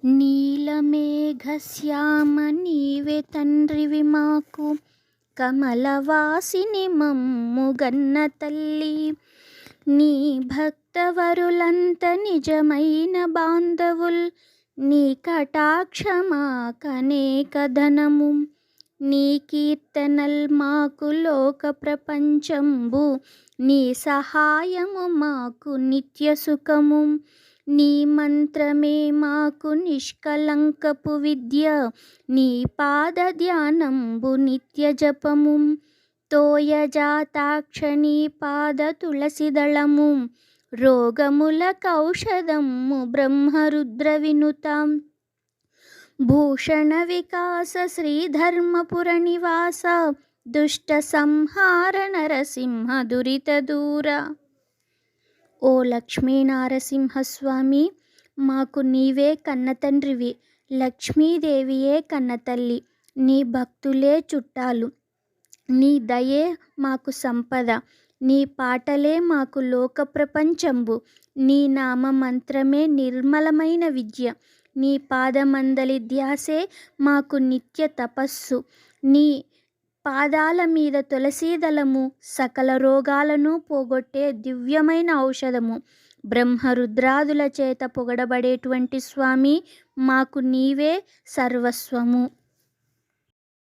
నీలమేఘశ్యామ నీవే తండ్రివి మాకు, కమలవాసిని మమ్ముగన్న తల్లి. నీ భక్తవరులంత నిజమైన బాంధవుల్, నీ కటాక్షమాకనేక ధనము. నీ కీర్తనల్ మాకు లోక ప్రపంచంబు, నీ సహాయము మాకు నిత్య సుఖము. నీ మంత్రమే మాకు నిష్కలంకపు విద్య, నీ పాద ధ్యానంబు నిత్య జపము. తోయజాతాక్ష నీ పాద తులసిదళము, రోగములకౌషధము బ్రహ్మరుద్ర వినుతాం. భూషణ వికాస శ్రీధర్మపుర నివాస, దుష్ట సంహార నరసింహ దురిత దూర. ఓ లక్ష్మీ నారసింహస్వామి, మాకు నీవే కన్నతండ్రివి, లక్ష్మీదేవియే కన్నతల్లి, నీ భక్తులే చుట్టాలు. నీ దయే మాకు సంపద, నీ పాటలే మాకు లోక ప్రపంచంబు. నీ నామ మంత్రమే నిర్మలమైన విద్య, నీ పాదమందలి ధ్యాసే మాకు నిత్య తపస్సు. నీ పాదాల మీద తులసీదళము సకల రోగాలను పోగొట్టే దివ్యమైన ఔషధము. బ్రహ్మరుద్రాదుల చేత పొగడబడేటువంటి స్వామి, మాకు నీవే సర్వస్వము.